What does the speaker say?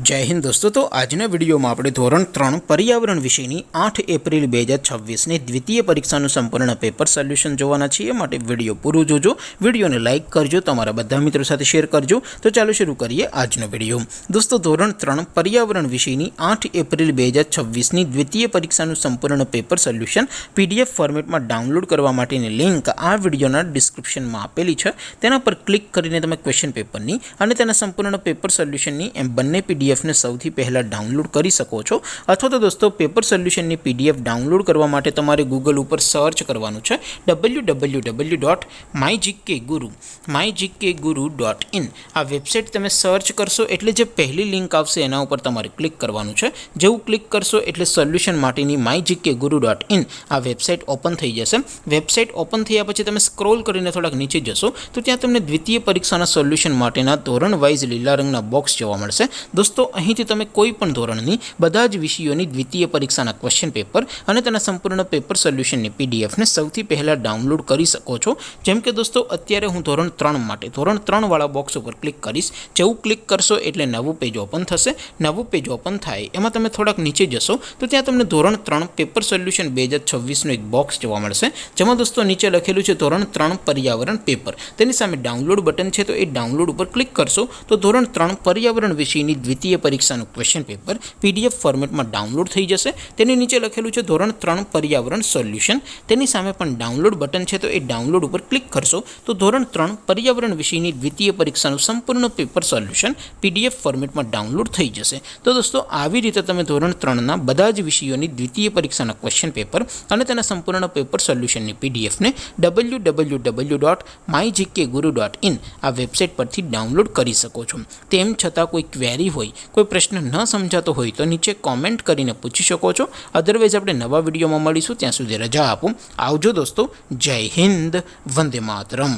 जय हिंद दोस्तों। तो आजना विडियो में આપણે ધોરણ 3 पर्यावरण વિષયની 8 એપ્રિલ 2026 ની દ્વિતીય પરીક્ષાનું સંપૂર્ણ પેપર સોલ્યુશન જોવાના છીએ। માટે વિડિયો પૂરો જોજો, વિડિયોને લાઈક કરજો, તમારા બધા મિત્રો સાથે શેર કરજો। તો ચાલો શરૂ કરીએ આજનો વિડિયો। દોસ્તો ધોરણ 3 पर्यावरण વિષયની 8 એપ્રિલ 2026 ની દ્વિતીય પરીક્ષાનું સંપૂર્ણ પેપર સોલ્યુશન PDF ફોર્મેટમાં ડાઉનલોડ કરવા માટેની લિંક આ વિડિયોના ડિસ્ક્રિપ્શનમાં આપેલી છે। તેના પર ક્લિક કરીને તમે ક્વેશ્ચન પેપરની અને તેના સંપૂર્ણ પેપર સોલ્યુશનની એમ બંને PDF ने સૌથી પહેલા ડાઉનલોડ કરી શકો છો। અથવા તો દોસ્તો પેપર સોલ્યુશનની PDF ડાઉનલોડ કરવા માટે તમારે ગૂગલ ઉપર સર્ચ કરવાનું છે www.mygkguru.in। આ વેબસાઇટ તમે સર્ચ કરશો એટલે જે પહેલી લિંક આવશે એના ઉપર તમારે ક્લિક કરવાનું છે। જેવું ક્લિક કરશો એટલે સોલ્યુશન માટેની mygkguru.in આ વેબસાઇટ ઓપન થઈ જશે। વેબસાઇટ ઓપન થયા પછી તમે સ્ક્રોલ કરીને થોડાક નીચે જશો તો ત્યાં તમને દ્વિતીય પરીક્ષાના સોલ્યુશન માટેના ધોરણ વાઇઝ લીલા રંગના બોક્સ જોવા મળશે। दोस्तों અહીંથી તમે કોઈ પણ ધોરણની બધા જ વિષયોની દ્વિતીય પરીક્ષાના ક્વેશ્ચન પેપર અને તેના સંપૂર્ણ પેપર સોલ્યુશનની PDF ને સૌથી પહેલા ડાઉનલોડ કરી શકો છો। જેમ કે દોસ્તો અત્યારે હું ધોરણ 3 માટે ધોરણ 3 વાળા બોક્સ ઉપર ક્લિક કરીશ। જેવું ક્લિક કરશો એટલે નવું પેજ ઓપન થશે। નવું પેજ ઓપન થાય એમાં તમે થોડાક નીચે જશો તો ત્યાં તમને ધોરણ 3 પેપર સોલ્યુશન 2026 નો એક બોક્સ જોવા મળશે। જેમાં દોસ્તો નીચે લખેલું છે ધોરણ 3 पर्यावरण પેપર। તેની સામે ડાઉનલોડ બટન છે તો એ ડાઉનલોડ ઉપર ક્લિક કરશો તો ધોરણ 3 पर्यावरण વિષયની દ્વિતીય પરીક્ષાનું ક્વેશ્ચન પેપર PDF ફોર્મેટમાં ડાઉનલોડ થઈ જશે। તેની નીચે લખેલું છે ધોરણ 3 पर्यावरण સોલ્યુશન। તેની સામે પણ ડાઉનલોડ બટન છે તો એ ડાઉનલોડ ઉપર ક્લિક કરશો તો ધોરણ 3 पर्यावरण વિષયની દ્વિતીય પરીક્ષાનું સંપૂર્ણ પેપર સોલ્યુશન PDF ફોર્મેટમાં ડાઉનલોડ થઈ જશે। તો દોસ્તો આવી રીતે તમે ધોરણ 3 ના બધા જ વિષયોની દ્વિતીય પરીક્ષાના ક્વેશ્ચન પેપર અને તેના સંપૂર્ણ પેપર સોલ્યુશનની PDF ને www.mygkguru.in આ વેબસાઇટ પરથી ડાઉનલોડ કરી શકો છો। તેમ છતાં કોઈ ક્વેરી હોય, કોઈ પ્રશ્ન ન સમજાતો હોય તો નીચે કોમેન્ટ કરીને પૂછી શકો છો। અધરવાઇઝ આપણે નવા વિડીયોમાં મળીશું, ત્યાં સુધી રજા આપો। આવજો દોસ્તો। જય હિન્દ, વંદે માતરમ।